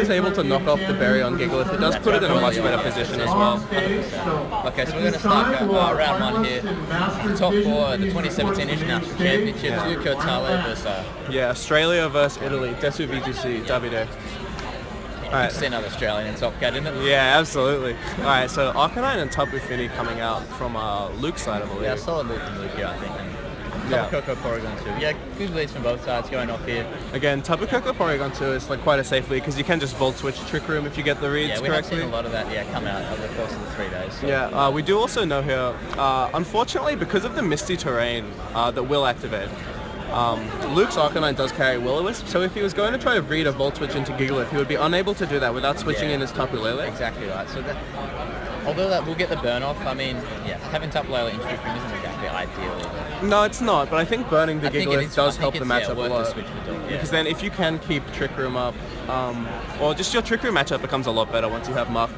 is able to knock off the berry on Gigalith, it does put it in a much better position as well. 100%. Okay, so we're going to start round one here. Top 4 at the 2017 International Championships. Luca Tale versus... Yeah, Australia versus Italy. Desu VGC, Davide. Alright. See another Australian in Top Cat, isn't it? Yeah, absolutely. Alright, so Arcanine and Tapu Fini coming out from Luke's side, I believe. Yeah, solid Luke and Luke here, I think. Tapu Koko Porygon 2. Yeah, good leads from both sides going off here. Again, Tapu Koko Porygon 2 is like quite a safe lead because you can just Volt Switch Trick Room if you get the reads correctly. Yeah, we have seen a lot of that come out over the course of the 3 days. So. Yeah, we do also know here, unfortunately, because of the misty terrain that will activate, Luke's Arcanine does carry Will-O-Wisp, so if he was going to try to read a Volt Switch into Gigalith, he would be unable to do that without switching in his Tapu Lele. Exactly right. So that, although that will get the burn off, I mean, yeah, having Tapu Lele in Trick Room isn't exactly ideal. No, it's not, but I think burning the Gigalith does help the matchup a lot. Because then if you can keep Trick Room up, or just your Trick Room matchup becomes a lot better once you have Muck.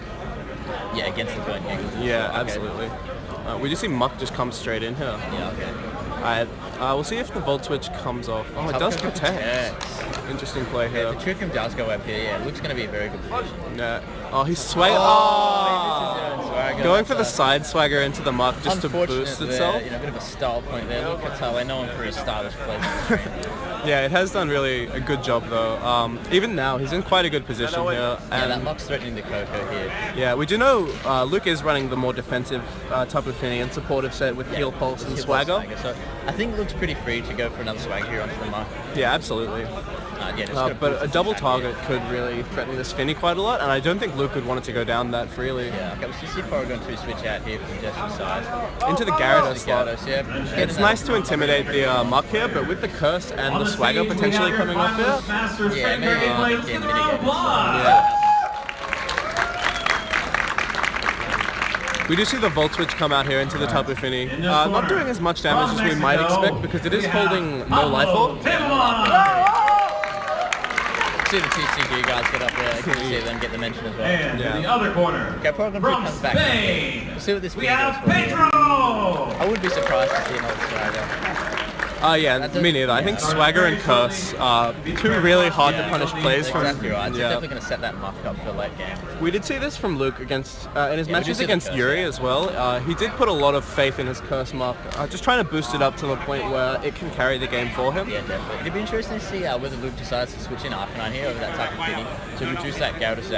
Yeah, against the burn Gigalith. Yeah, absolutely. We just see Muck just come straight in here. Yeah, okay. Alright, we'll see if the Volt Switch comes off. Oh, it does protect. Interesting play here. Yeah, the Trick Room does go up here, yeah. Luke's going to be a very good position. Yeah. Oh, he's swagger. Oh! Going for the side swagger into the Muck just to boost itself. You know, a bit of a style point there. Luke Tale, known for his stylish play. Yeah, it has done really a good job though. Even now, he's in quite a good position here. Yeah, that Muck's threatening the Koko here. Yeah, we do know Luke is running the more defensive Tapu Fini and supportive set with Heal Pulse and Swagger. So I think Luke's pretty free to go for another Swagger here onto the Muck. Yeah, absolutely. But a double target could really threaten this Fini quite a lot, and I don't think Luke would want it to go down that freely. Yeah, okay, let's just see Porygon 2 switch out here from Jesse's side. Into the Gyarados slot. Yeah. It's nice to intimidate the Muck here, but with the Curse and the Swagger potentially coming off here. Yeah, maybe mitigate this. Yeah. We do see the Volt Switch come out here into the Tapu Fini. Not doing as much damage as we might expect because it is holding no life orb. See the TCG guys get up there, you can see them get the mention as well. And in the other corner, okay, Porygon 3 comes back. We'll see what this we video have does for Pedro! I would be surprised to see another Swagger. Yeah, me neither. I think Swagger and Curse are two really hard to punish plays from. Exactly right. It's definitely going to set that Muck up for late game. We did see this from Luke against in his matches against Yuri as well. He did put a lot of faith in his Curse Muck, just trying to boost it up to the point where it can carry the game for him. Yeah, definitely. It'd be interesting to see whether Luke decides to switch in Arcanine here over that Tapu Fini to reduce that Gyarados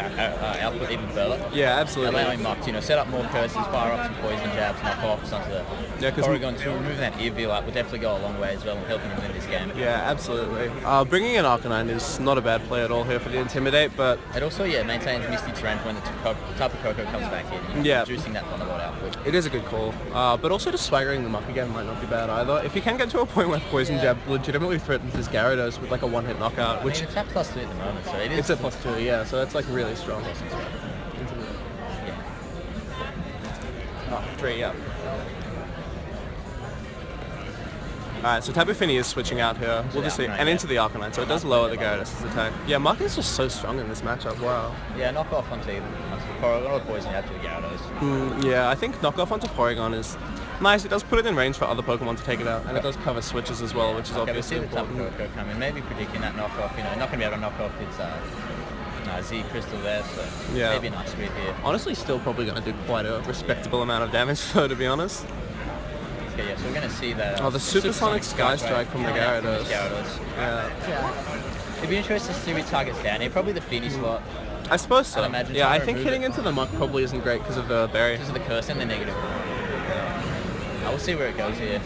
output even further. Yeah, absolutely. Allowing Muck to set up more Curses, fire up some Poison Jabs, knock offs onto the Porygon 2, removing that Earveal out would definitely go a long way as well and helping him win this game. Yeah, absolutely. Bringing in Arcanine is not a bad play at all here for the Intimidate, but... It also, maintains Misty Terrain when the Tapu Koko comes back in, reducing that Thunderbolt output. It is a good call, but also just swaggering the Muck again might not be bad either. If you can get to a point where Poison Jab legitimately threatens his Gyarados with like a one-hit knockout, which... it's at +2 at the moment, so it is... It's at +2, yeah, so that's like really strong. Oh, 3, yeah. Alright, so Tapu Fini is switching out here. We'll just see, and into the Arcanine, so it does lower the Gyarados' attack. Yeah, Muck is just so strong in this matchup, wow. Yeah, knock off onto the Porygon or Poison out to the Gyarados. Yeah, I think knock off onto Porygon is nice. It does put it in range for other Pokemon to take it out, and it does cover switches as well, which is obviously important. We see the Tapu Koko come in, maybe predicting that knock off, not going to be able to knock off its Z Crystal there, so maybe a nice read here. Honestly, still probably going to do quite a respectable amount of damage though, to be honest. Okay, so we're going to see that... the Supersonic Sky Strike from the Gyarados. It'd be interesting to see who he targets down here. Probably the Fini slot. I suppose so. Yeah, I think hitting into the Muck probably isn't great because of the berry. Because of the Curse and the negative. I will see where it goes here.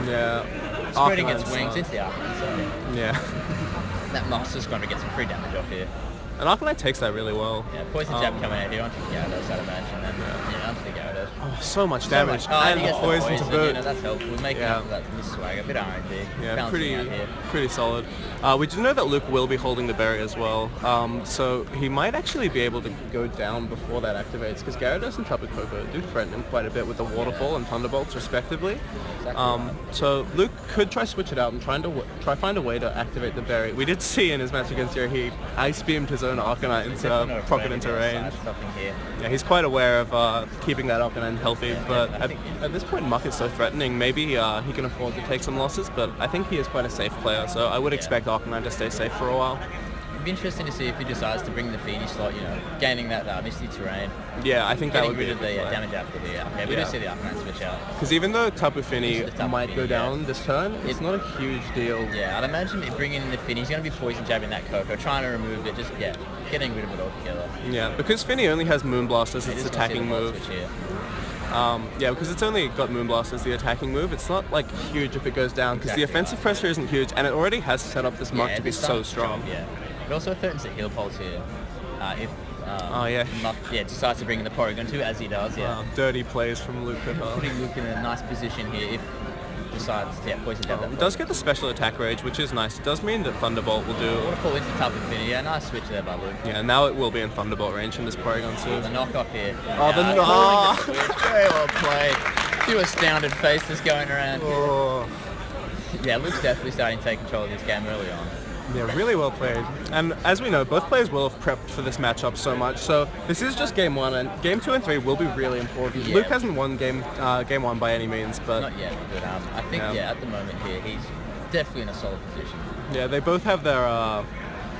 Yeah. Spreading its wings into the Arcanine, so... Yeah. That Master's going to get some free damage off here. And Arcanine takes that really well. Yeah, Poison Jab coming out here onto the Gyarados, I'd imagine, and then onto the Gyarados. Oh, so much damage. And poison to boot. That's helpful. We're making up for that from this Swagger. A bit R&D. Yeah, pretty solid. We do know that Luke will be holding the berry as well, so he might actually be able to go down before that activates, because Gyarados and Tapu Koko do threaten him quite a bit with the Waterfall and Thunderbolts respectively. So Luke could try switch it out and try find a way to activate the berry. We did see in his match against Yuri, he Ice Beamed his own Arcanine to proc it into range. Yeah, he's quite aware of keeping that Arcanine healthy, but at this point Muck is so threatening, maybe he can afford to take some losses, but I think he is quite a safe player, so I would expect Arcanine to stay safe for a while. It'd be interesting to see if he decides to bring the feedy slot, gaining that misty terrain. Yeah, I think that would be getting rid of the damage output here. Okay, we do see the Arcanine switch out. Because even though Tapu Fini might go down this turn, it's not a huge deal. Yeah, I'd imagine bringing in the Fini, he's going to be poison jabbing that Coco, trying to remove it, getting rid of it altogether. Yeah, because Fini only has Moonblast as its attacking move. Yeah, because it's only got Moonblast as the attacking move. It's not like huge if it goes down because the offensive pressure isn't huge, and it already has set up this Muck to be so strong. Yeah, it also threatens the heal pulse here. If Muck decides to bring in the Porygon 2 as he does. Yeah, dirty plays from Luke. Putting Luke in a nice position here if decides to poison down that. It does get the special attack rage, which is nice. It does mean that Thunderbolt will do. Waterfall into Tapu Fini. Yeah, nice switch there by Luke. Yeah, now it will be in Thunderbolt range in this Porygon 2. The knockoff here. The very well played. Few astounded faces going around here. Yeah, Luke's definitely starting to take control of this game early on. Yeah, really well played. And as we know, both players will have prepped for this matchup so much. So this is just game 1, and game 2 and 3 will be really important. Luke hasn't won game 1 by any means, but not yet. But I think at the moment here he's definitely in a solid position. Yeah, they both have their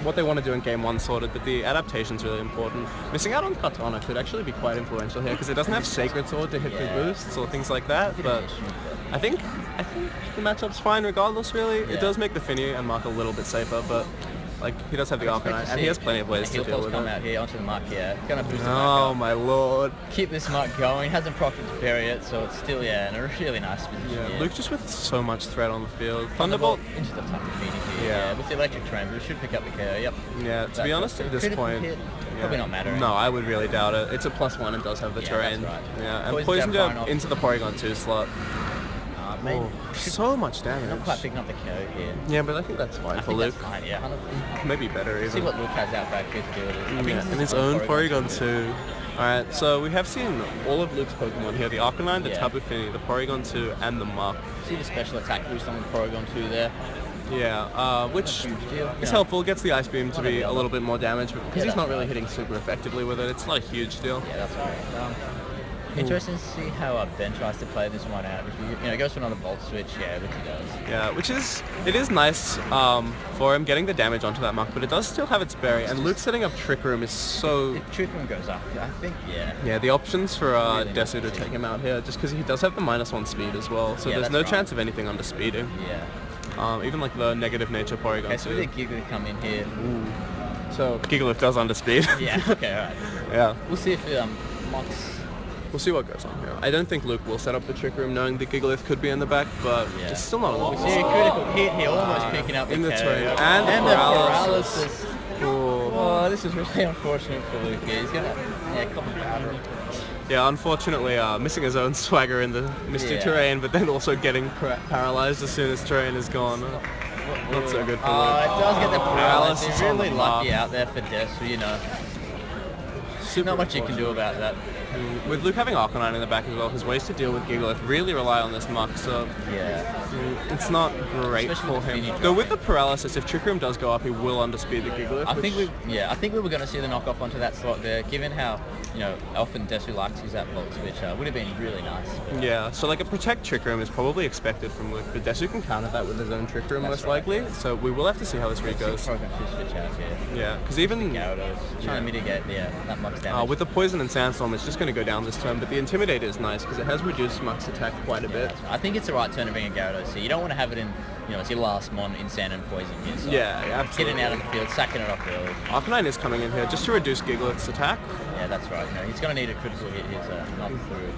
what they want to do in game 1 sorted, but the adaptation's really important. Missing out on Katana could actually be quite influential here because it doesn't have Sacred Sword to hit the boosts or things like that. But I think the matchup's fine regardless, really. It does make the Fini and Mark a little bit safer, but like he does have the Arcanine, and he has plenty of ways to deal with come out here onto the Mark here. Gonna boost the Mark up. My lord. Keep this Mark going. Hasn't profited to bury it, so it's still in a really nice position. Yeah, Luke just with so much threat on the field. Thunderbolt into the Tapu Fini here. Yeah, with the electric terrain, but it should pick up the KO. Yep. Yeah, to be honest, at this point, probably not mattering. No, I would really doubt it. It's a +1 and does have the terrain. That's right. Yeah, and Poison Jab into the Porygon 2 slot. So much damage. Not quite picking up the KO here. Yeah, but I think that's fine for Luke. That's fine, yeah. Maybe better even. See what Luke has out back here to do with it. And his own Porygon 2. Alright, so we have seen all of Luke's Pokemon here. The Arcanine, the Tapu Fini, the Porygon 2, and the Muck. See the special attack boost on the Porygon 2 there. Yeah, which is helpful. It gets the Ice Beam to be a little bit more damage, but because he's not really hitting super effectively with it, it's not a huge deal. Yeah, that's right. Interesting to see how Ben tries to play this one out. If he goes for another Volt Switch, which he does. Yeah, it is nice for him getting the damage onto that Muck, but it does still have its berry, and Luke setting up Trick Room is so... If Trick Room goes up, I think, Yeah, the options for Desu to take him out here, just because he does have the -1 speed as well, so there's no chance of anything under speeding. Yeah. Even like the negative nature Porygon. Okay, so we did Gigalith come in here. Ooh. So Gigalith does underspeed. Yeah, okay, alright. Yeah. We'll see if Muck's... We'll see what goes on here. I don't think Luke will set up the Trick Room knowing the Gigalith could be in the back, but it's still not a lot. We see a critical hit here, almost picking up in the terrain. And the paralysis. Oh, this is really unfortunate for Luke here. He's going to come powder. Yeah, unfortunately missing his own swagger in the misty terrain, but then also getting paralyzed as soon as terrain is gone. Not so good for Luke. It does get the paralysis. He's really lucky out there for Desu, Not much you can do about that. With Luke having Arcanine in the back as well, his ways to deal with Gigalith really rely on this Muck, so it's not great for him. Though with the paralysis, if Trick Room does go up, he will underspeed the Gigalith. I think we were going to see the knockoff onto that slot there, given how often Desu likes to use that Volt Switch. Would have been really nice. Yeah, so like a Protect Trick Room is probably expected from Luke, but Desu can counter that with his own Trick Room most likely, so we will have to see how this read goes. Yeah, because even... trying to mitigate that Muck's damage. With the Poison and Sandstorm, it's just going to go down this turn, but the Intimidator is nice because it has reduced Muck's attack quite a bit. I think it's the right turn to bring a Gyarados here. You don't want to have it in, it's your last mon in Sand and Poison here. So absolutely. Getting out of the field, sacking it off early. Arcanine is coming in here just to reduce Gigalith's attack. Yeah, that's right. He's going to need a critical hit here to knock through.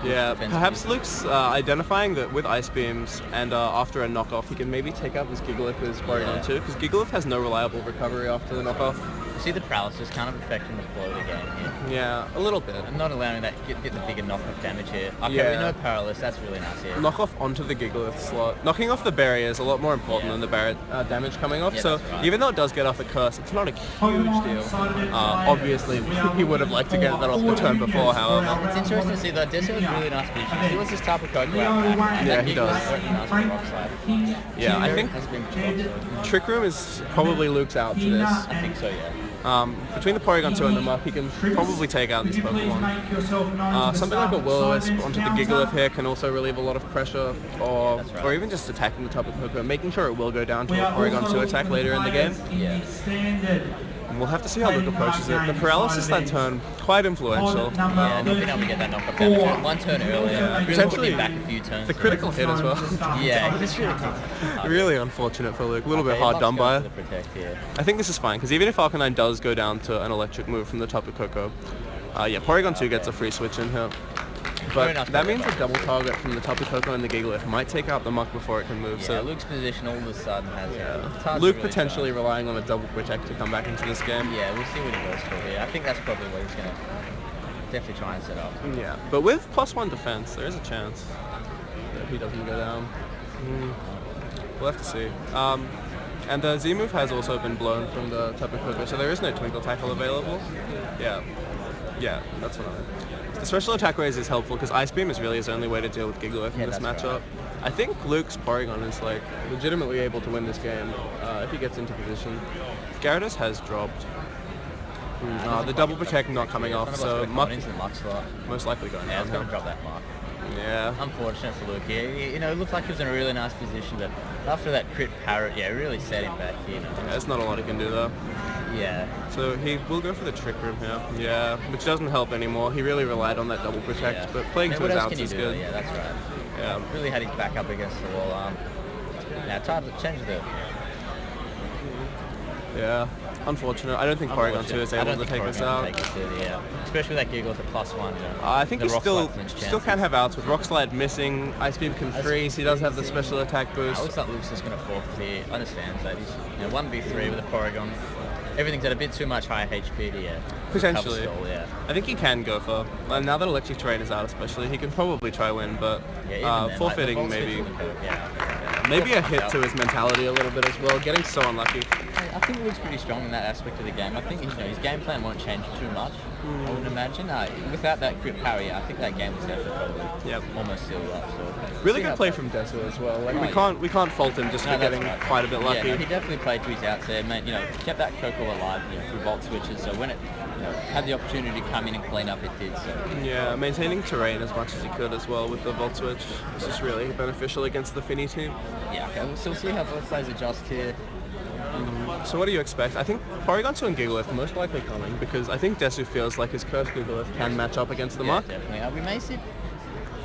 Yeah, perhaps Luke's identifying that with Ice Beams and after a knockoff, he can maybe take out this Gigalith with his Porygon 2, because Gigalith has no reliable recovery after the knockoff. You see the paralysis kind of affecting the flow of the game here. Yeah, a little bit. And not allowing that get the bigger knockoff damage here. Okay, we know paralysis, that's really nice here. Knockoff onto the Gigalith slot. Knocking off the barrier is a lot more important than the barrier damage coming off, so even though it does get off a curse, it's not a huge deal. Obviously, he would have liked to get that off the turn before, however. It's interesting to see that Desu has really nice position. He wants his type of Coco out back. Yeah, he does. Yeah, I think Trick Room is probably Luke's out to this. I think so, yeah. Between the Porygon 2 and the Muck, he can probably take out these Pokemon. Something like a Will-O-Wisp onto the Gigalith here can also relieve a lot of pressure, or even just attacking the Tapu Koko, making sure it will go down to a Porygon 2 attack later in the game. And we'll have to see how Luke approaches it. The paralysis that turn, quite influential. Yeah, not being able to get that knock-off damage. One turn earlier, really put him back a few turns. The critical hit as well. Yeah, it's really really unfortunate for Luke. A little bit hard done by. I think this is fine, because even if Arcanine does go down to an electric move from the Tapu Koko, yeah, Porygon 2 gets a free switch in here. But that means a double target from the Tapu Koko and the Gigalith might take out the Muck before it can move. Yeah, so Luke's position all of a sudden has Luke really potentially relying on a double protect to come back into this game. Yeah, we'll see what he goes for here. I think that's probably what he's going to definitely try and set up. Yeah, but with +1 defense, there is a chance that he doesn't go down. We'll have to see. And the Z move has also been blown from the Tapu Koko, so there is no Twinkle Tackle available. Yeah, that's what I meant. The special attack raise is helpful because Ice Beam is really his only way to deal with Gigalith in this matchup. Right. I think Luke's Porygon is like legitimately able to win this game if he gets into position. Gyarados has dropped. The double protect not coming off, so Muck most likely going down. Yeah, it's going to drop that Muck. Yeah. Unfortunate for Luke here. You know, it looked like he was in a really nice position, but after that crit parrot, yeah, really set him back here. Yeah, there's not a lot he can do though. Yeah. So he will go for the Trick Room here. Yeah, which doesn't help anymore. He really relied on that double protect, but playing to his outs is good. Yeah, that's right. Yeah. Really had his back up against the wall. Now time to change the... Yeah. Unfortunate. I don't think Porygon 2 is able to take this out. Especially with that Gigalith at +1. I think he still can have outs with Rock Slide missing. Ice Beam can freeze. He does have the special attack boost. It looks like Luke's just going to forfeit here. Understands that. He's 1v3 with a Porygon. Everything's at a bit too much high HP to potentially. Stall, I think he can go for. Now that Electric Terrain is out, especially, he can probably try win, but forfeiting like maybe. Maybe a hit to his mentality a little bit as well. Getting so unlucky. I think Luke's pretty strong in that aspect of the game. I think his game plan won't change too much. I would imagine. Without that crit parry, I think that game was definitely probably almost sealed up. So really good play from Desu as well. Like we can't fault him just for getting quite a bit lucky. Yeah, he definitely played to his outs there. Kept that Koko alive through Volt switches. So when it had the opportunity to come in and clean up, it did. So yeah, maintaining terrain as much as he could as well with the Volt switch. It's just really beneficial against the Finny team. Yeah, okay. We'll still see how both sides adjust here. So what do you expect? I think Porygon 2 and Gigalith most likely coming because I think Desu feels like his cursed Gigalith can match up against the Muck. Definitely. We may see...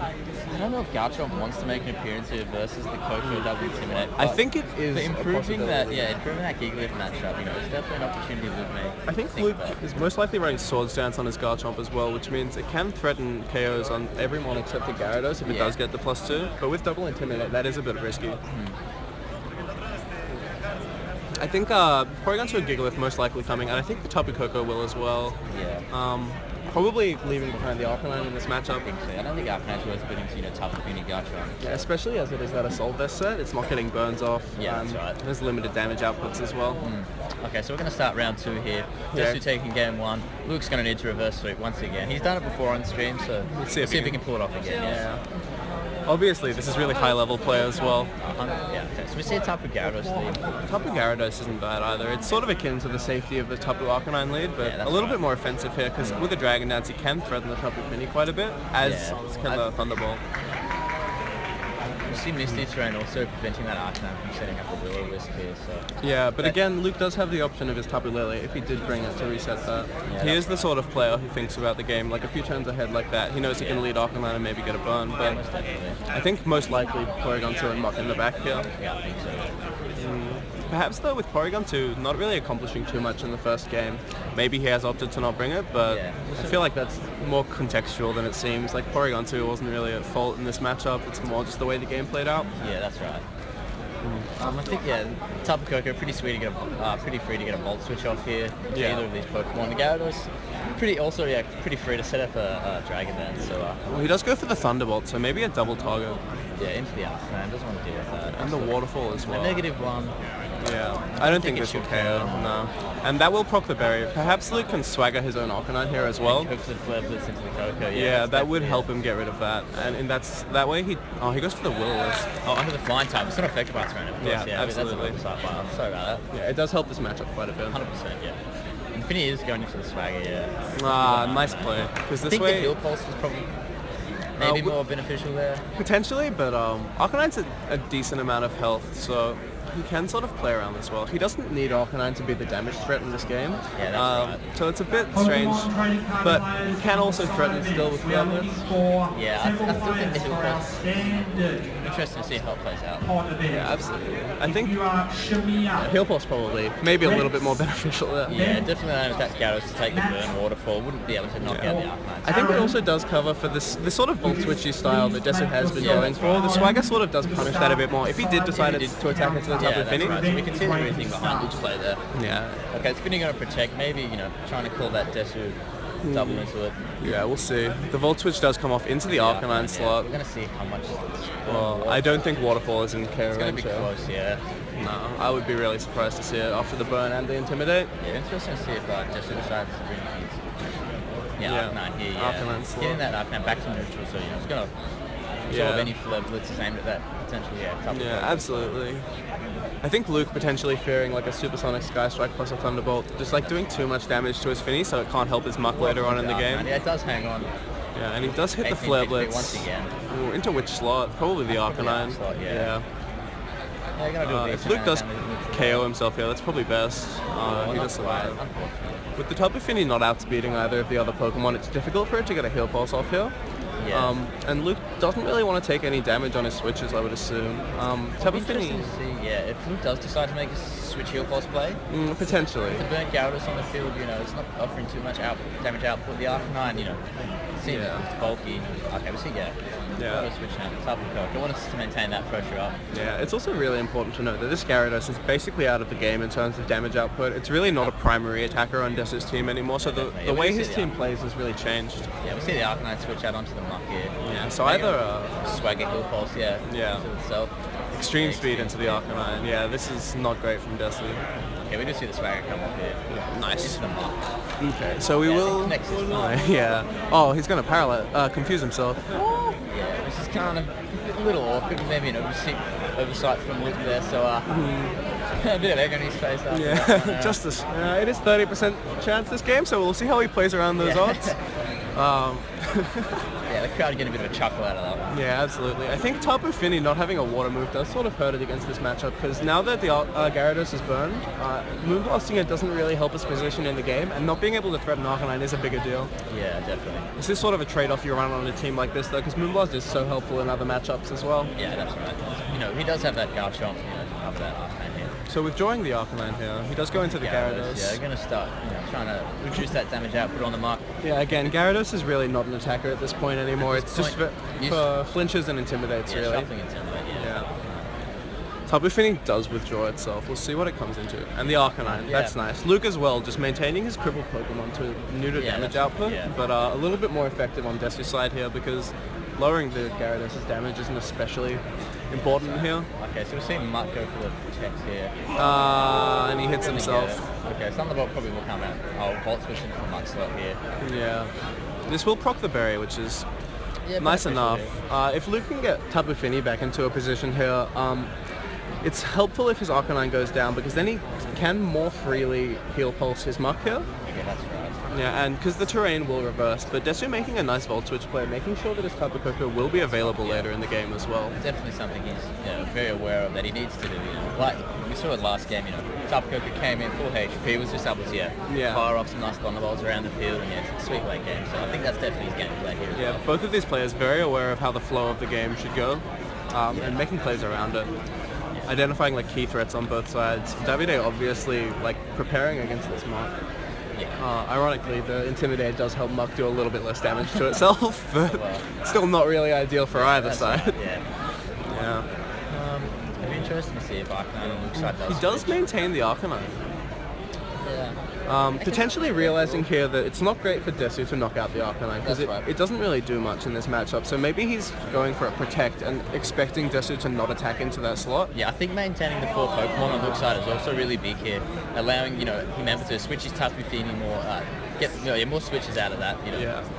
I don't know if Garchomp wants to make an appearance here versus the Koko double intimidate. I think it is improving that Gigalith matchup. It's definitely an opportunity Luke may. I think Luke is most likely running Swords Dance on his Garchomp as well, which means it can threaten KOs on every mon except for Gyarados if it does get the +2. But with double intimidate, that is a bit risky. I think Porygon 2 and Gigalith most likely coming, and I think the Tapu Koko will as well. Yeah. Probably leaving behind the Arcanine in this matchup. I don't think Arcanine's worth putting to Tapu Fini Garchomp. Yeah, especially as it is that Assault Vest set. It's not getting burns off. Yeah, that's right. There's limited damage outputs as well. Okay, so we're going to start round 2 here. Desu taking game 1. Luke's going to need to reverse sweep once again. He's done it before on stream, so we'll see if he can pull it off again. Yeah. Obviously, this is really high-level play as well. Yeah, okay. So we see a Tapu Gyarados lead. Tapu Gyarados isn't bad either. It's sort of akin to the safety of the Tapu Arcanine lead, but a little bit more offensive here, because with the Dragon Dance, he can threaten the Tapu Fini quite a bit, as can the Thunderbolt. You see Misty Terrain also preventing that Arcanine from setting up a Will-O-Wisp here, so... Yeah, but again, Luke does have the option of his Tapu Lele if he did bring it to reset that. He is the sort of player who thinks about the game, like a few turns ahead like that. He knows he can lead Arcanine and maybe get a burn, but I think most likely Porygon 2 and Muck in the back here. Yeah, I think so. Perhaps though with Porygon 2 not really accomplishing too much in the first game. Maybe he has opted to not bring it, but I feel like that's more contextual than it seems. Like Porygon 2 wasn't really at fault in this matchup, it's more just the way the game played out. Yeah, that's right. I think Tapu Koko pretty free to get a Volt switch off here. Either of these Pokemon. The Gyarados pretty free to set up a Dragon Dance. So well, he does go for the Thunderbolt, so maybe a double target. Yeah, into the Arcanine, doesn't want to deal with that. And the Waterfall as well. A -1. Yeah, I don't think this will KO, no. And that will proc the barrier. Perhaps Luke can swagger his own Arcanine here as well. Hooks the Flare Blitz into the Koko, yeah, that would help him get rid of that. And that way he goes for the Will-O-Wisp. Oh, under the Flying type. It's not affected by Terrain, of course. Yeah, absolutely. Sorry about that. Yeah, it does help this matchup quite a bit. 100%, yeah. And Infinity is going into the swagger, yeah. Ah, nice play. Because I this think way... the heal pulse was probably maybe more beneficial there. Potentially, but Arcanine's a decent amount of health, so he can sort of play around this well. He doesn't need Arcanine to be the damage threat in this game. Yeah, that's right. So it's a bit strange, but he can also threaten still with Flamelets. Yeah, I still think the heal pulse. Interesting to see how it plays out. Yeah, absolutely. I think heal pulse probably, maybe a little bit more beneficial there. Yeah, definitely not attack Gyarados to take the burn waterfall. Wouldn't be able to knock out the Arcanine. I think it also does cover for this sort of volt switchy style that Desu has been going for. The swagger sort of does punish that a bit more. If he did decide to attack into the top of Finny. Right. So we can see everything behind each play there. Yeah. Okay, it's Finny going to protect. Maybe, trying to call that Desu double into it. Yeah, we'll see. The volt switch does come off into the Arcanine slot. We're going to see how much... Well, I don't think Waterfall is in KO It's going range. to be close, yeah. No, I would be really surprised to see it after the burn and the Intimidate. Yeah, interesting to see if Desu decides to bring his... Arcanine here, yeah. Arcanine slot. Getting that Arcanine back to neutral, so, it's going to... Absorb any flare blitzes aimed at that potential, Yeah, absolutely. I think Luke potentially fearing like a Supersonic Sky Strike plus a Thunderbolt, just like doing too much damage to his Finny so it can't help his Muck later on in the game. Yeah, it does hang on. Yeah, and he does hit the Flare Blitz. Once again. Ooh, into which slot? Probably the Arcanine. Slot, yeah. If Luke does KO himself here, that's probably best. He does survive. With the Tapu Fini not outspeeding either of the other Pokemon, it's difficult for it to get a Heal Pulse off here. Yeah. And Luke doesn't really want to take any damage on his switches, I would assume. Tapu Fini... if Luke does decide to make a switch heal pulse play, potentially. With the burnt Gyarados on the field, it's not offering too much damage output. The Arcanine, seems it's bulky. Okay, we'll see, switch now. Tapu Coke. I want us to maintain that pressure up. Yeah, it's also really important to note that this Gyarados is basically out of the game in terms of damage output. It's really not a primary attacker on Desu's team animour, so the way his team plays has really changed. Yeah, we see the Arcanine switch out onto the Muck here. Yeah, so either swagger heal pulse, to itself. Extreme speed into the Arcanine. Yeah, this is not great from Desu. Okay, we do see the swagger come off here. Yeah, nice. It's the Muck. Okay, so we will... Yeah. Oh, he's going to confuse himself. Yeah, this is kind of a little awkward. Maybe an oversight from Luke there, so a bit of egg on his face. Yeah, justice. It is 30% chance this game, so we'll see how he plays around those odds. Yeah, the crowd getting a bit of a chuckle out of that one. Yeah, absolutely. I think Tapu Fini not having a water move does sort of hurt it against this matchup, because now that the Gyarados is burned, moonblasting it doesn't really help his position in the game, and not being able to threaten Arcanine is a bigger deal. Yeah, definitely. This is sort of a trade-off you run on a team like this, though, because Moonblast is so helpful in other matchups as well. Yeah, that's right. He does have that Garchomp, up that Arcanine here. So withdrawing the Arcanine here, he does go into the Gyarados. Yeah, they're going to start trying to reduce that damage output on the Muck. Yeah, again, Gyarados is really not an attacker at this point anymore. It's just for flinches and intimidates, really. Shuffling intimidate, yeah. Tapu Fini does withdraw itself. We'll see what it comes into. And the Arcanine, that's nice. Luke as well, just maintaining his crippled Pokemon to neuter damage output, but a little bit more effective on Desu's side here, because lowering the Gyarados' damage isn't especially important here. Okay, so we're seeing Muck go for the protect here. And he hits himself. Okay, Thunderbolt probably will come out. Oh, Volt switching from Muck slot here. Yeah. This will proc the berry, which is nice enough. If Luke can get Tapu Fini back into a position here, it's helpful if his Arcanine goes down, because then he can more freely heal pulse his Muck here. Yeah, that's right. Yeah, and because the terrain will reverse, but Desu making a nice Volt Switch play, making sure that his Tapu Koko will be available later in the game as well. Definitely something he's very aware of that he needs to do. Like we saw it last game, Tapu Koko came in full HP, was just able to fire off some nice Thunderbolts around the field, and it's a sweet late game. So I think that's definitely his game play here as well. Both of these players very aware of how the flow of the game should go, and making plays around it. Identifying key threats on both sides. Davide obviously preparing against this Muck. Ironically, the Intimidate does help Muck do a little bit less damage to itself, but still not really ideal for either side. Right, yeah. It'd be interesting to see if Arcanine and Luke's side does. He does maintain the Arcanine. Yeah. Potentially realizing here that it's not great for Desu to knock out the Arcanine, because it doesn't really do much in this matchup, so maybe he's going for a protect and expecting Desu to not attack into that slot. Yeah, I think maintaining the 4 Pokemon on Luke's side is also really big here, allowing him able to switch his Tapu Fini more, get more switches out of that,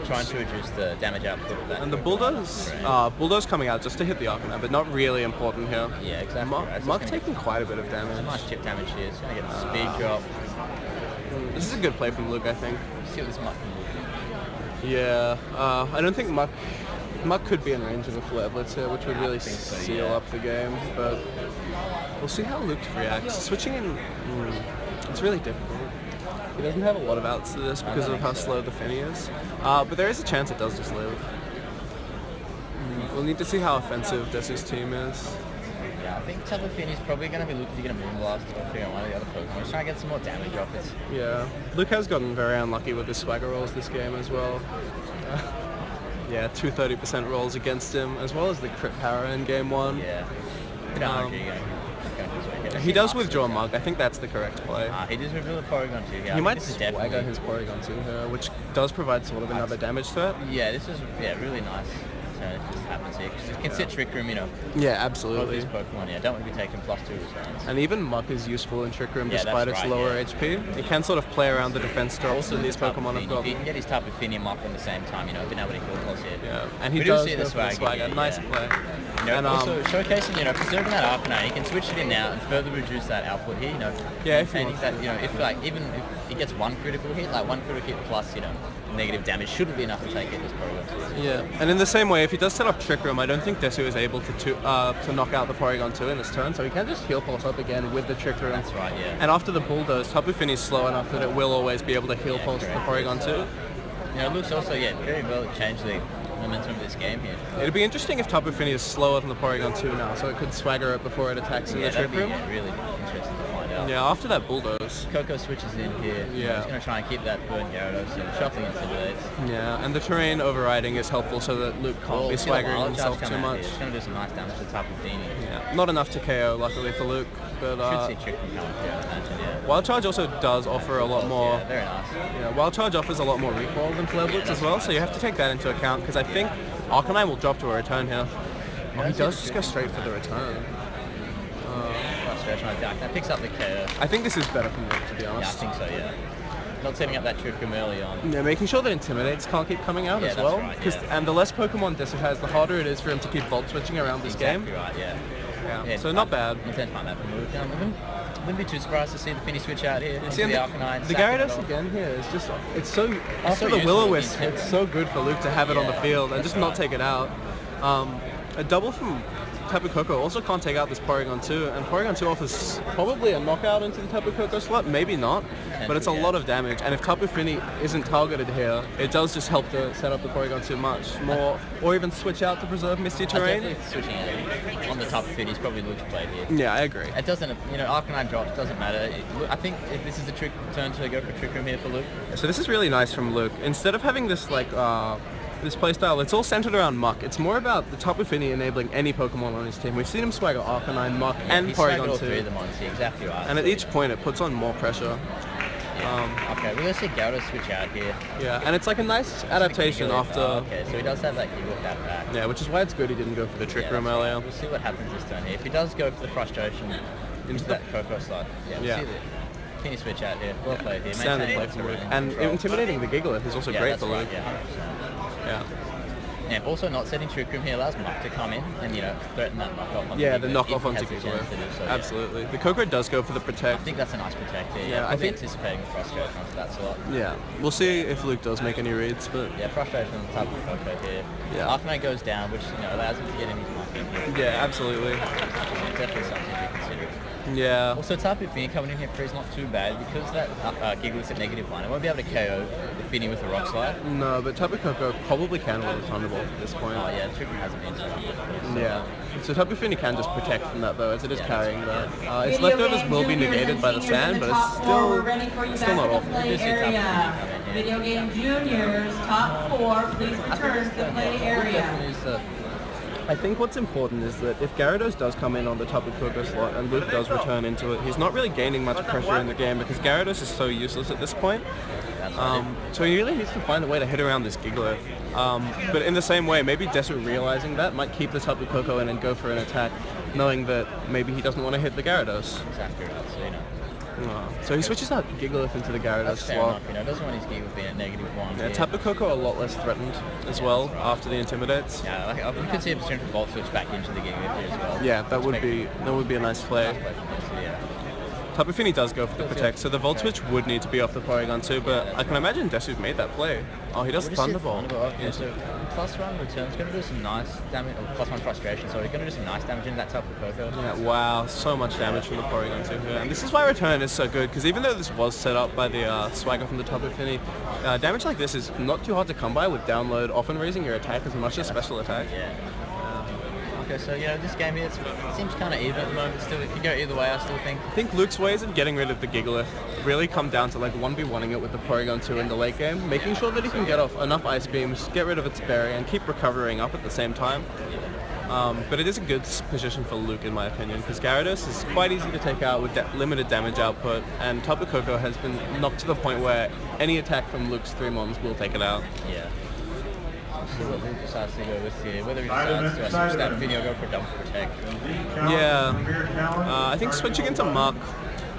trying to reduce the damage output of that. And the Bulldoze coming out just to hit the Arcanine, but not really important here. Yeah, exactly. Muck taking quite a bit of damage. Some nice chip damage here. It's going to get a speed drop. This is a good play from Luke, I think. See what this Muck can do. Yeah, I don't think Muck could be in range of a flare blitz here, which would really seal up the game, but we'll see how Luke reacts. Switching in, it's really difficult. He doesn't have a lot of outs to this because of how slow the Finny is, but there is a chance it does just live. We'll need to see how offensive Desu's team is. Yeah, I think Tapu Fini's probably going to be looking to get a Moonblast or figure out one of the other Pokemon. He's trying to get some more damage off it. Yeah, Luke has gotten very unlucky with his swagger rolls this game as well. Yeah, 230% rolls against him, as well as the crit power in game 1. Yeah. He does withdraw Mug. I think that's the correct play. He does withdraw the Porygon 2 here. He might swagger his Porygon 2 here, which does provide sort of another damage threat. Yeah, this is really nice. So it just happens here. Because it can sit Trick Room, Yeah, absolutely. Both these Pokemon, don't want to be taking +2 returns. And even Muck is useful in Trick Room despite its lower HP. It can sort of play around the defense drops that these Pokemon have got. If he can get his Tapu Fini Muck at the same time, being able to heal plus here. Yeah, and he does see the swagger. Nice play. And also showcasing, preserving that Arcanine, he can switch it in now and further reduce that output here. Yeah, if he wants that, even if he gets one critical hit, like one critical hit plus, negative damage shouldn't be enough to take it this Porygon. Yeah, and in the same way, if he does set up Trick Room, I don't think Desu is able to knock out the Porygon 2 in this turn, so he can just heal pulse up again with the Trick Room. That's right, yeah. And after the Bulldoze, Tapu Fini is slow enough that it will always be able to heal pulse the Porygon 2. It looks also, very well changed the momentum of this game here. It'd be interesting if Tapu Fini is slower than the Porygon 2 now, so it could swagger it before it attacks in the Trick Room. Yeah, really interesting to find out. Yeah, after that Bulldoze. Coco switches in here. Yeah. He's going to try and keep that burn Gyarados, shuffling Intimidates. Yeah, and the terrain overriding is helpful so that Luke can't be swaggering himself too much. It's going to do some nice damage to Tapu Fini. Yeah, not enough to KO, luckily for Luke, but should see Trick Room coming through, I imagine, Wild Charge also does offer a lot more. Yeah, very nice. Yeah, Wild Charge offers a lot more recoil than Flare Blitz as well, so you have to take that into account because I think Arcanine will drop to a return here. Oh, he does just go straight for the return. That picks up the KO. I think this is better for Luke, to be honest. Yeah, I think so, yeah. Not setting up that Trick Room early on. Yeah, making sure that Intimidates can't keep coming out as well. Right, and the less Pokemon Desu has, the harder it is for him to keep Volt Switching around this game. Right, yeah. So not bad. Intense find that for Luke. Wouldn't be too surprised to see the Finny switch out here. See, the Arcanine. The Gyarados again here is just, after the Will-O-Wisp, it's so good for Luke to have it on the field and just not take it out. A double from Tapu Koko also can't take out this Porygon 2, and Porygon 2 offers probably a knockout into the Tapu Koko slot, maybe not, but it's a lot of damage, and if Tapu Fini isn't targeted here, it does just help to set up the Porygon 2 much more, or even switch out to preserve Misty Terrain. Definitely switching it on the Tapu Fini is probably Luke's play here. Yeah, I agree. It doesn't, Arcanine drops, doesn't matter. I think if this is the turn to go for Trick Room here for Luke. So this is really nice from Luke. Instead of having this this playstyle, it's all centered around Muck. It's more about the Tapu Fini enabling any Pokemon on his team. We've seen him swagger Arcanine, Muck, and Porygon 2. All three of them on, exactly right. And at each point, it puts on more pressure. Okay, we're going to see Gyarados switch out here. Yeah, and it's like a nice adaptation after... okay, so he does have that Giggle back. Yeah, which is why it's good he didn't go for the Trick Room earlier. We'll see what happens this turn here. If he does go for the Frustration into that Koko slot, we'll see the Fini switch out here. Well played here. Standard play from Luke. And intimidating the Gigalith is also great for Luke. Yeah. And also not setting Trick Room here allows Muck to come in and, threaten that knockoff on the knockoff onto Gigalith. Absolutely. The Koko does go for the Protect. I think that's a nice Protect here. Yeah, I think anticipating the Frustration onto that slot. Yeah. We'll see if Luke does make any reads, but... Yeah, Frustration on the top of the Koko here. Yeah. Arcanine goes down, which, allows him to get in his Muck in here. Yeah, absolutely. Definitely something to consider. Yeah. Also, Tapu Fini coming in here for is not too bad because that Gigalith's at -1. It won't be able to KO the Fini with a Rock Slide. No, but Tapu Koko probably can with a Thunderbolt at this point. Oh yeah, Trick Room hasn't been so good. Yeah. So Tapu Fini can just protect from that though, as it is carrying that. Its leftovers will be negated by the sand, but it's still not awful. Video Game Juniors, top 4, please return to the play area. I think what's important is that if Gyarados does come in on the Tapu Koko slot and Luke does return into it, he's not really gaining much pressure in the game because Gyarados is so useless at this point. So he really needs to find a way to hit around this Gigalith. But in the same way, maybe Desu realizing that might keep the Tapu Koko in and go for an attack, knowing that maybe he doesn't want to hit the Gyarados. Exactly right, so he switches out Gigalith into the Gyarados slot. Doesn't want his Gigalith being at -1. Yeah, Tapu Koko a lot less threatened as well after the Intimidates. Yeah, we could see a potential Volt switch back into the Gigalith here as well. Yeah, that would be a nice play. Tapu Fini does go for the protect, so the Volt Switch would need to be off the Porygon too, but I can imagine Desu's made that play. Oh, he does Thunderbolt. Yeah, so +1 return's going to do some nice damage, or +1 frustration, so he's going to do some nice damage in that Tapu Koko. Yeah, wow, so much damage from the Porygon too here. And this is why return is so good, because even though this was set up by the swagger from the Tapu Fini, damage like this is not too hard to come by with download, often raising your attack as much as special attack. Yeah. Okay, so this game here, it seems kind of even at the moment. Still, it could go either way, I still think. I think Luke's ways of getting rid of the Gigalith really come down to like 1v1ing it with the Porygon 2 in the late game, making sure that he can get off enough Ice Beams, get rid of its berry, and keep recovering up at the same time. But it is a good position for Luke in my opinion, because Gyarados is quite easy to take out with limited damage output, and Tapu Koko has been knocked to the point where any attack from Luke's 3 mons will take it out. Yeah. See what Luke decides to go with here, whether he decides to switch that video or go for double protect. Yeah, I think switching into Muck,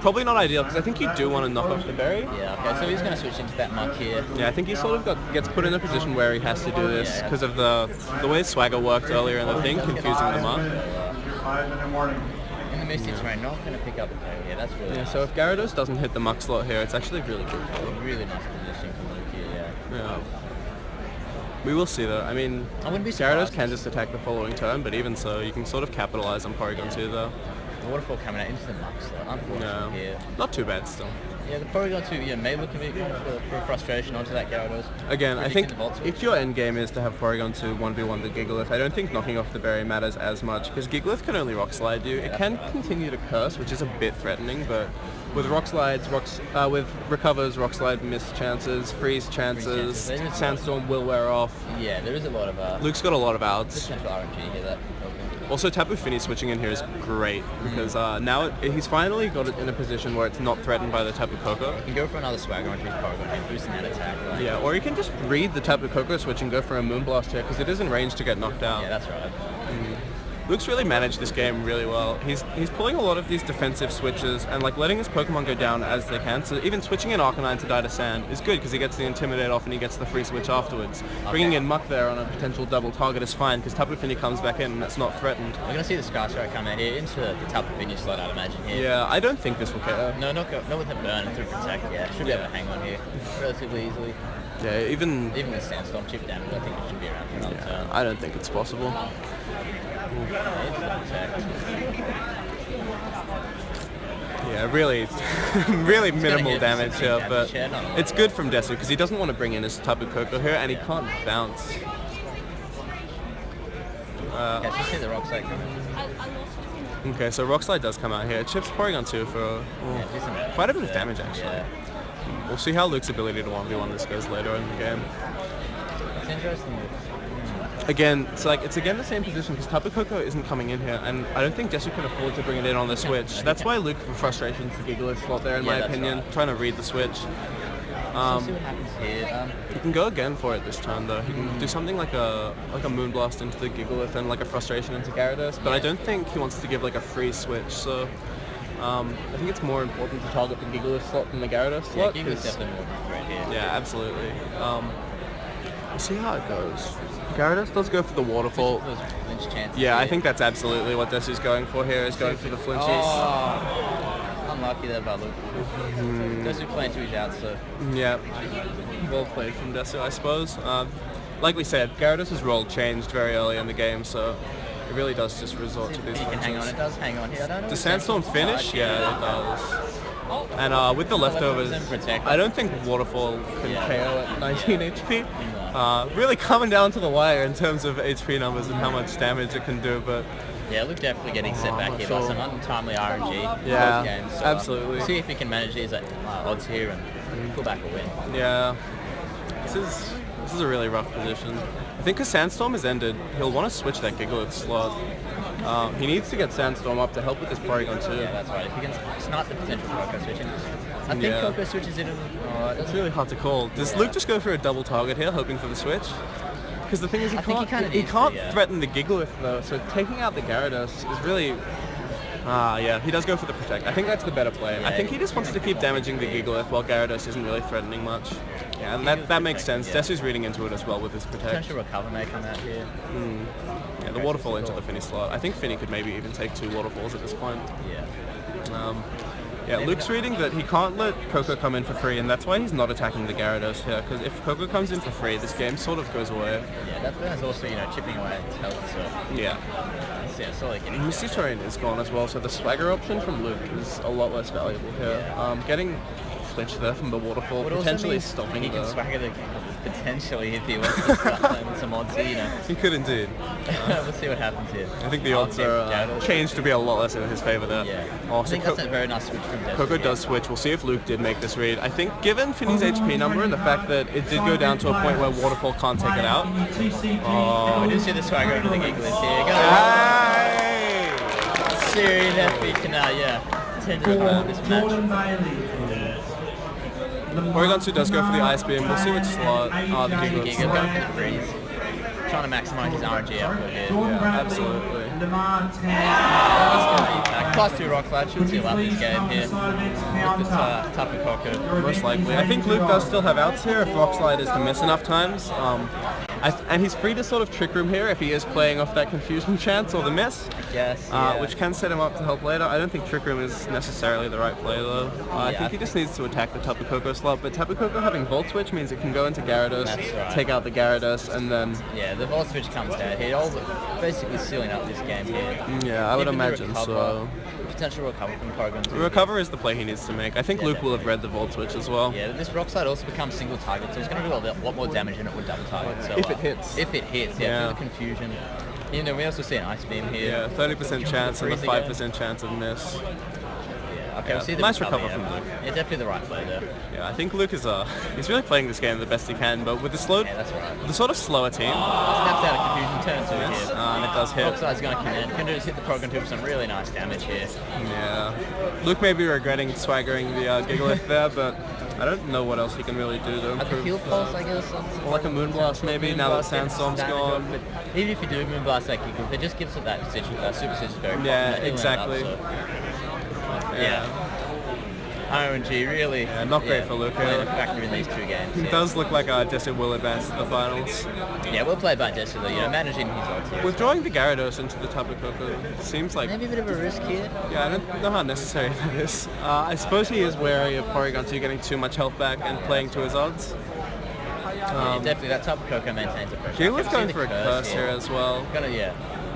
probably not ideal, because I think you do want to knock off the berry. Yeah, okay, so he's going to switch into that Muck here. Yeah, I think he sort of gets put in a position where he has to do this because of the way Swagger worked earlier in the thing, confusing the Muck. In the Misty terrain, not going to pick up the berry. Yeah, that's really nice. So if Gyarados doesn't hit the Muck slot here, it's actually really good. Really nice position from Luke here, Yeah. We will see though. I mean, Gyarados can just attack the following turn, but even so, you can sort of capitalize on Porygon 2 though. The Waterfall coming out into the Muck slot, unfortunately here. Not too bad still. Yeah, the Porygon 2 may look a bit for frustration onto that Gyarados. Again, I think if your end game is to have Porygon 2 1v1 the Gigalith, I don't think knocking off the berry matters as much, because Gigalith can only Rock Slide you. It can continue to curse, which is a bit threatening, but with Rock Slides, with recovers, Rock Slide miss chances, freeze chances, Sandstorm will wear off. Yeah, there is a lot of... Luke's got a lot of outs. Potential RNG here that... Also, Tapu Fini switching in here is great, because now he's finally got it in a position where it's not threatened by the Tapu Koko. You can go for another Swagger onto his Porygon and boosting that attack. Right? Yeah, or you can just read the Tapu Koko switch and go for a Moonblast here, because it is in range to get knocked out. Yeah, that's right. Luke's really managed this game really well. He's pulling a lot of these defensive switches and like letting his Pokemon go down as they can. So even switching in Arcanine to Die to Sand is good because he gets the Intimidate off and he gets the free switch afterwards. Okay. Bringing in Muck there on a potential double target is fine because Tapu Fini comes back in and that's not threatened. We're going to see the Sky Strike come out here into the Tapu Fini slot, I'd imagine here. Yeah, I don't think this will care. No, not with the burn through Protect, yeah. Should be able to hang on here relatively easily. Yeah, even with Sandstorm chip damage, I think it should be around for another turn. I don't think it's possible. Yeah, really, really minimal damage here, but it's good from Desu because he doesn't want to bring in his Tapu Koko here, and he can't bounce. Yeah, just see the Rock Slide coming. Okay, so Rock Slide does come out here. It chips Porygon 2 for quite a bit of damage actually. Yeah. We'll see how Luke's ability to 1v1 this goes later in the game. It's interesting. Again, it's again the same position because Tapu Koko isn't coming in here, and I don't think Desu can afford to bring it in on the switch. That's why Luke, for frustrations, the Gigalith slot there, in my opinion, trying to read the switch. See what happens here. He can go again for it this turn though. He can do something like a Moonblast into the Gigalith and like a Frustration into Gyarados, but I don't think he wants to give like a free switch. So I think it's more important to target the Gigalith slot than the Gyarados slot. Yeah, Gigalith's definitely more right here. Yeah, absolutely. We'll see how it goes. Gyarados does go for the Waterfall. Yeah, I think that's absolutely what Desu's going for here, is going for the flinchies. Oh, unlucky there by Luke. Desu playing to his out, so... Yeah, well played from Desu, I suppose. Like we said, Gyarados' role changed very early in the game, so it really does just resort to these. You can hang on, it does hang on here. I don't know. Does Sandstorm finish? Yeah, it does. And with the leftovers, I don't think Waterfall can KO at 19 HP. Really coming down to the wire in terms of HP numbers and how much damage it can do, but... Yeah, Luke definitely getting set back here by some untimely RNG. Yeah, games, so absolutely. See if he can manage these odds here and pull back a win. Yeah, this is a really rough position. I think because Sandstorm is ended, he'll want to switch that Gigalith slot. He needs to get Sandstorm up to help with this Porygon 2. Yeah, that's right. If he can snipe the potential Koko switch in. I think Koko switches in. It's really hard to call. Does Luke just go for a double target here, hoping for the switch? Because the thing is, he can't threaten the Gigalith though, so taking out the Gyarados is really... yeah, he does go for the Protect. I think that's the better play. I think he just wants to keep damaging the Gigalith while Gyarados isn't really threatening much. Yeah, and that makes sense. Desu's reading into it as well with his Protect. Potential recover may come out here. Yeah, the Waterfall into the Fini slot. I think Fini could maybe even take 2 Waterfalls at this point. Yeah. Yeah, Luke's reading that he can't let Coco come in for free, and that's why he's not attacking the Gyarados here, because if Coco comes in for free, this game sort of goes away. Yeah, that burn is also, chipping away at his health, so... Yeah. It's all like getting... Misty Terrain is gone as well, so the swagger option from Luke is a lot less valuable here. Yeah. Getting flinch there from the waterfall, potentially stopping he the... can swagger the potentially if he wants to start playing with some odds here, He could indeed. We'll see what happens here. I think the odds are changed to be a lot less in his favour there. Yeah. Oh, I think that's a very nice switch from Desert. Coco does switch. We'll see if Luke did make this read. I think given Finny's HP number and the fact that it did go down to a point where Waterfall can't take it out. Oh, we do see the swagger under the Giggles here. Hey! Siri and FB can tend to hold this match. Oregon 2 does go for the Ice Beam. We'll see which slot the Giggles. Giga going for the freeze. Trying to maximise his RNG output here. Yeah, absolutely. Class 2 Rock Slide should seal out this game here. If it's Tapu Koko. Most likely. I think Luke does still have outs here if Rock Slide is to miss enough times. And he's free to sort of Trick Room here if he is playing off that confusion chance or the miss. Yes, which can set him up to help later. I don't think Trick Room is necessarily the right play though. I think he just needs to attack the Tapu Koko slot, but Tapu Koko having Volt Switch means it can go into Gyarados, take out the Gyarados, and then... Yeah, the Volt Switch comes down here, basically sealing up this game here. Yeah, I would imagine so. Potential recover from Porygon. Recover is the play he needs to make. I think Luke will have read the Volt Switch as well. Yeah, this Rock Slide also becomes single target, so it's going to do a lot more damage than it would double target. So, if it hits. If it hits, through the confusion. We also see an Ice Beam here. Yeah, 30% chance and a 5% chance of miss. Okay, we'll see the nice recover from Luke. Yeah, definitely the right play there. Yeah, I think Luke is he's really playing this game the best he can, but with the the sort of slower team. Snaps out of confusion, turn 2 here. And it does hit. Rockslide's going to connect. Going to just hit the Porygon 2 for some really nice damage here. Yeah. Luke may be regretting swaggering the Gigalith there, but I don't know what else he can really do to improve. A heal pulse, I guess. Or like a Moonblast maybe, now that Sandstorm's gone. But even if you do Moonblast that Gigalith, it just gives it that Super Stitch is very popular. Yeah, exactly. Yeah. RNG really not great for Luke. Playing a factor in these 2 games. It does look like Desu will advance to the finals. Yeah, well played by Desu, managing his odds here. Withdrawing the Gyarados into the Tapu Koko seems like... Maybe a bit of a risk here. Yeah, I don't know how necessary that is. I suppose he is wary of Porygon 2 getting too much health back and playing to his odds. Definitely, that Tapu Koko maintains a pressure. Gigalith's going for a curse here as well.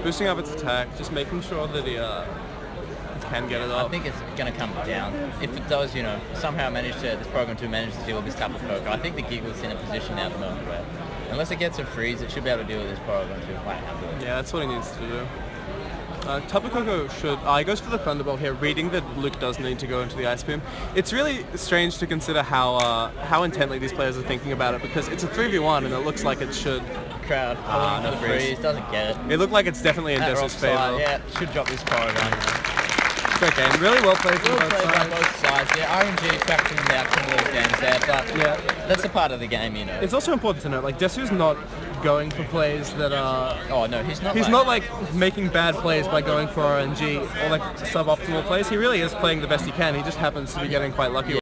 Boosting up its attack, just making sure that he can get it up. I think it's going to come down. If it does, somehow this Porygon 2 manages to deal with this Tapu Koko, I think the Giggle's in a position now at the moment where, unless it gets a freeze, it should be able to deal with this Porygon 2 quite happily. Yeah, that's what he needs to do. Tapu Koko should... he goes for the Thunderbolt here, reading that Luke does need to go into the Ice Beam. It's really strange to consider how intently these players are thinking about it, because it's a 3v1 and it looks like it should... Crowd, no freeze, doesn't get it. It looked like it's definitely in Desu's favour. Yeah, should drop this Porygon. Great game. Really well played from both sides. By both sides. Yeah, RNG factoring in the action of those games there, but that's a part of the game, It's also important to note, like, Desu's not going for plays that are... Oh, no, he's not. He's not, like, making bad plays by going for RNG or, like, suboptimal plays. He really is playing the best he can. He just happens to be getting quite lucky.